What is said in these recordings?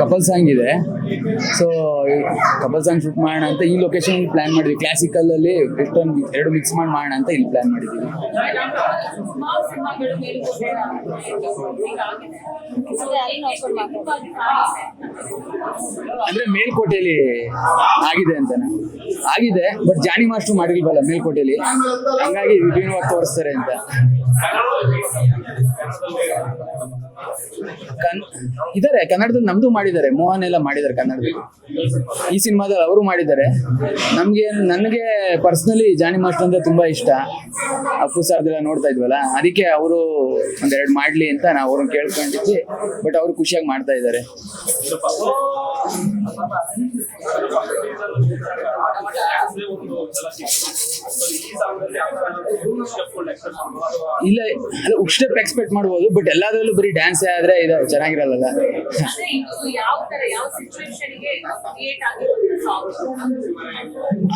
Couple song ಇದೆ. So couple song shoot ಮಾಡೋಣ ಅಂತ ಈ ಲೊಕೇಶನ್ ಪ್ಲಾನ್ ಮಾಡಿದ್ವಿ. ಕ್ಲಾಸಿಕಲ್ ಅಲ್ಲಿ ಎಷ್ಟೊಂದು ಎರಡು ಮಿಕ್ಸ್ ಮಾಡೋಣ ಅಂತ ಇಲ್ಲಿ ಪ್ಲಾನ್ ಮಾಡಿದ್ದೀವಿ. ಅಂದ್ರೆ ಮೇಲ್ಕೋಟೆಯಲ್ಲಿ ಆಗಿದೆ ಅಂತಾನೆ ಆಗಿದೆ, ಬಟ್ ಜಾನಿ ಮಾಸ್ಟರ್ ಮಾಡಿಲ್ವಲ್ಲ ಮೇಲ್ಕೋಟೆಯಲ್ಲಿ, ಹಂಗಾಗಿ ವಿಭಿನ್ನವಾಗಿ ತೋರಿಸ್ತಾರೆ ಅಂತ. ಇದಾರೆ ಕನ್ನಡದಲ್ಲಿ, ನಮ್ದು ಮಾಡಿದ್ದಾರೆ, ಮೋಹನ್ ಎಲ್ಲ ಮಾಡಿದ್ದಾರೆ ಕನ್ನಡದಲ್ಲಿ. ಈ ಸಿನಿಮಾದಲ್ಲಿ ಅವರು ಮಾಡಿದ್ದಾರೆ. ನನಗೆ ಪರ್ಸನಲಿ ಜಾನಿ ಮಾಸ್ಟರ್ ಅಂದ್ರೆ ತುಂಬಾ ಇಷ್ಟ. ಅಪ್ಪು ಸರ್ದೆಲ್ಲ ನೋಡ್ತಾ ಇದ್ವಲ್ಲ, ಅದಕ್ಕೆ ಅವರು ಒಂದೆರಡು ಮಾಡ್ಲಿ ಅಂತ ನಾವು ಅವ್ರನ್ನ ಕೇಳ್ಕೊಂಡಿದ್ವಿ. ಬಟ್ ಅವರು ಖುಷಿಯಾಗಿ ಮಾಡ್ತಾ ಇದ್ದಾರೆ. ಇಲ್ಲ ಅಲ್ಲ, ಉಕ್ ಸ್ಟೆಪ್ ಎಕ್ಸ್ಪೆಕ್ಟ್ ಮಾಡ್ಬೋದು, ಬಟ್ ಎಲ್ಲಾದ್ರಲ್ಲೂ ಬರೀ ಡ್ಯಾನ್ಸ್ ಆದ್ರೆ ಇದು ಚೆನ್ನಾಗಿರಲ್ಲ.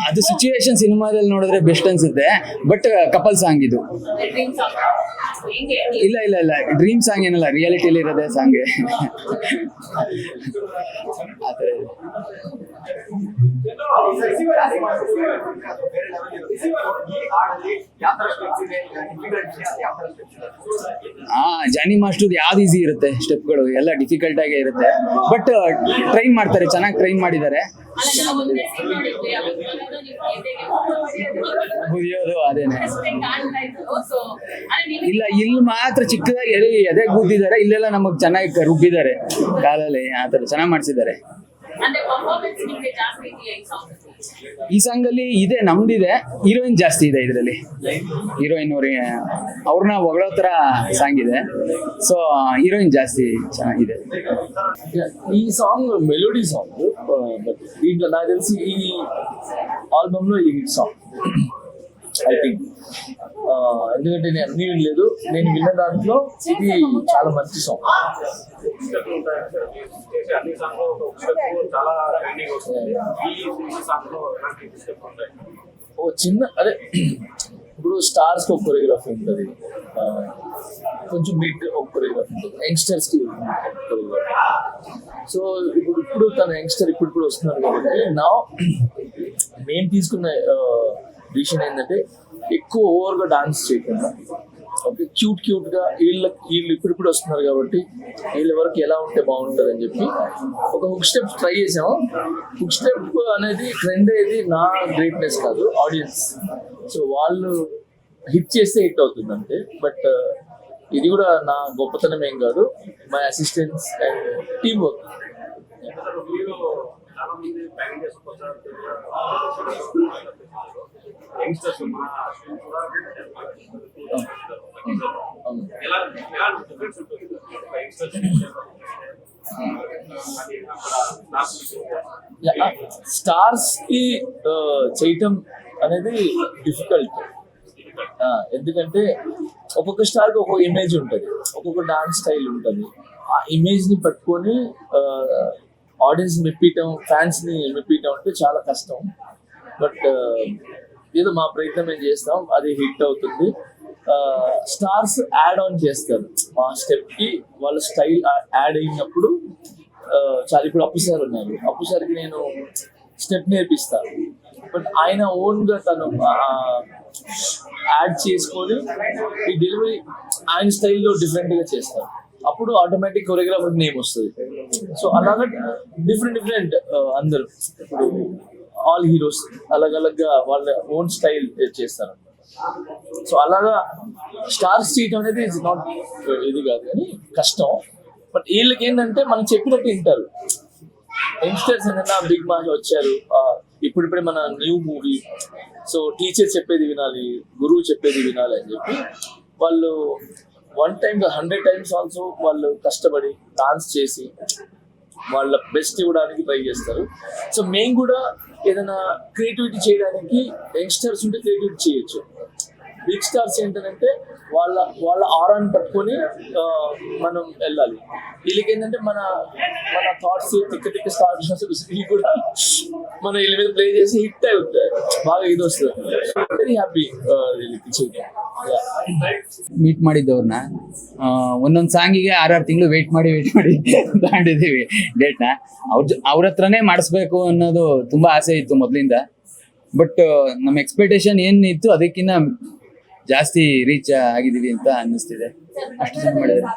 ಅದು ಸಿಚುವೇಶನ್ ಸಿನಿಮಾದಲ್ಲಿ ನೋಡಿದ್ರೆ ಬೆಸ್ಟ್ ಅನ್ಸುತ್ತೆ, ಬಟ್ ಕಪಲ್ ಸಾಂಗ್ ಇದು. ಇಲ್ಲ ಇಲ್ಲ ಇಲ್ಲ, ಡ್ರೀಮ್ ಸಾಂಗ್ ಏನಲ್ಲ, ರಿಯಾಲಿಟಿಯಲ್ಲಿ ಇರೋದೇ ಸಾಂಗ್ ಆತರ. ಜಾನಿ ಮಾಸ್ಟರ್ ಯಾವ್ದು ಈಸಿ ಇರುತ್ತೆ, ಸ್ಟೆಪ್ಗಳು ಎಲ್ಲ ಡಿಫಿಕಲ್ಟ್ ಆಗೇ ಇರುತ್ತೆ, ಬಟ್ ಟ್ರೈನ್ ಮಾಡ್ತಾರೆ, ಚೆನ್ನಾಗಿ ಟ್ರೈನ್ ಮಾಡಿದ್ದಾರೆ. ಗುದಿಯೋದು ಅದೇನೆ. ಇಲ್ಲ, ಇಲ್ಲಿ ಮಾತ್ರ ಚಿಕ್ಕದಾಗಿ ಎದೆ ಗುದ್ದಿದ್ದಾರೆ, ಇಲ್ಲೆಲ್ಲ ನಮಗ್ ಚೆನ್ನಾಗಿ ರುಬ್ಬಿದ್ದಾರೆ ಕಾಲಲ್ಲಿ, ಆತರ ಚೆನ್ನಾಗಿ ಮಾಡ್ಸಿದ್ದಾರೆ. ಈ ಸಾಂಗ್ ಅಲ್ಲಿ ಇದೆ, ನಮ್ದಿದೆ, ಹೀರೋಯಿನ್ ಜಾಸ್ತಿ ಇದೆ ಇದರಲ್ಲಿ. ಹೀರೋಯಿನ್ ಅವ್ರನ್ನ ಹೊಗಳೋ ತರ ಸಾಂಗ್ ಇದೆ, ಸೊ ಹೀರೋಯಿನ್ ಜಾಸ್ತಿ ಚೆನ್ನಾಗಿದೆ. ಈ ಸಾಂಗ್ ಮೆಲೋಡಿ ಸಾಂಗ್, ಬಟ್ ಈಗ నాకు తెలిసి ఈ ఆల్బమ్ లో ఇది హిట్ సాంగ్ ఐ థింక్. ఎందుకంటే నేను అన్ని వినలేదు, నేను విన్న దాంట్లో ఇది చాలా మంచి సాంగ్. ఓ చిన్న అదే, ఇప్పుడు స్టార్స్ కి ఒక కొరియోగ్రఫీ ఉంటుంది, కొంచెం మిడ్ ఒక కొరియోగ్రఫీ ఉంటుంది, యంగ్స్టర్స్ కి కొరియోగ్రఫీ. సో ఇప్పుడు తన యంగ్స్టర్ ఇప్పుడు వస్తున్నారు కాబట్టి నా మేము తీసుకున్న డిసిషన్ ఏంటంటే ఎక్కువ ఓవర్గా డాన్స్ చేయకుండా, ఓకే, క్యూట్ గా వీళ్ళు ఇప్పుడు వస్తున్నారు కాబట్టి వీళ్ళ వరకు ఎలా ఉంటే బాగుంటుంది అని చెప్పి ఒక హుక్ స్టెప్ ట్రై చేసాము. హుక్ స్టెప్ అనేది ట్రెండ్ అయ్యేది నా గ్రేట్నెస్ కాదు, ఆడియన్స్. సో వాళ్ళు హిట్ చేస్తే హిట్ అవుతుంది అంతే, బట్ ఇది కూడా నా గొప్పతనం ఏం కాదు, my assistants and team work. Stars కి చేయటం అనేది డిఫికల్ట్, ఎందుకంటే ఒక్కొక్క స్టార్కి ఒక్కొక్క ఇమేజ్ ఉంటుంది, ఒక్కొక్క డాన్స్ స్టైల్ ఉంటుంది. ఆ ఇమేజ్ ని పట్టుకొని ఆడియన్స్ మెప్పియటం, ఫ్యాన్స్ ని మెప్పియటం అంటే చాలా కష్టం. బట్ ఏదో మా ప్రయత్నం మేము చేస్తాం, అది హిట్ అవుతుంది. స్టార్స్ యాడ్ ఆన్ చేస్తారు మా స్టెప్ కి, వాళ్ళ స్టైల్ యాడ్ అయినప్పుడు చాలా. ఇప్పుడు అప్పు సార్ ఉన్నారు, అప్పు సార్కి నేను స్టెప్ నేర్పిస్తాను, బట్ ఆయన ఓన్ గా తను యాడ్ చేసుకొని ఈ డెలివరీ ఆయన స్టైల్లో డిఫరెంట్ గా చేస్తారు. అప్పుడు ఆటోమేటిక్ కొరియోగ్రాఫర్ నేమ్ వస్తుంది. సో అలాగా డిఫరెంట్ అందరూ ఇప్పుడు ఆల్ హీరోస్ అలగలగ్గా వాళ్ళ ఓన్ స్టైల్ చేస్తారు. సో అలాగా స్టార్స్ చేయటం అనేది ఇట్స్ నాట్ ఇది కాదు కానీ కష్టం. బట్ వీళ్ళకి ఏంటంటే మనం చెప్పినట్టు వింటారు. యంగ్స్టర్స్ ఏదైనా బిగ్ బాస్ వచ్చారు, ఇప్పుడిప్పుడే మన న్యూ మూవీ, సో టీచర్ చెప్పేది వినాలి, గురువు చెప్పేది వినాలి అని చెప్పి వాళ్ళు 1 time 100 times ఆల్సో వాళ్ళు కష్టపడి డాన్స్ చేసి వాళ్ళ బెస్ట్ ఇవ్వడానికి ట్రై చేస్తారు. సో మేము కూడా ఏదైనా క్రియేటివిటీ చేయడానికి యంగ్స్టర్స్ ఉంటే క్రియేటివిటీ చేయొచ్చు. బిగ్ స్టార్స్ ఏంటంటే వాళ్ళ వాళ్ళ ఆరాన్ని పట్టుకొని మనం వెళ్ళాలి. వీళ్ళకి ఏంటంటే మన మన థాట్స్ తిక్క స్టార్స్ వీళ్ళు కూడా మన వీళ్ళ మీద ప్లే చేసి హిట్ అవుతాయి, బాగా ఇది వస్తుంది. వెరీ హ్యాపీ ಮೀಟ್ ಮಾಡಿದ್ದವ್ರನ್ನ ಒಂದೊಂದು ಸಾಂಗಿಗೆ 6 ತಿಂಗಳು ವೇಟ್ ಮಾಡಿ ತಗೊಂಡಿದ್ದೀವಿ ಡೇಟ್ನ. ಅವ್ರ ಹತ್ರನೇ ಮಾಡಿಸ್ಬೇಕು ಅನ್ನೋದು ತುಂಬಾ ಆಸೆ ಇತ್ತು ಮೊದಲಿಂದ. ಬಟ್ ನಮ್ಮ ಎಕ್ಸ್ಪೆಕ್ಟೇಷನ್ ಏನಿತ್ತು ಅದಕ್ಕಿಂತ ಜಾಸ್ತಿ ರೀಚ್ ಆಗಿದ್ದೀವಿ ಅಂತ ಅನ್ನಿಸ್ತಿದೆ. ಅಷ್ಟು ಚೆನ್ನಾಗಿ ಮಾಡಿದ್ದಾರೆ.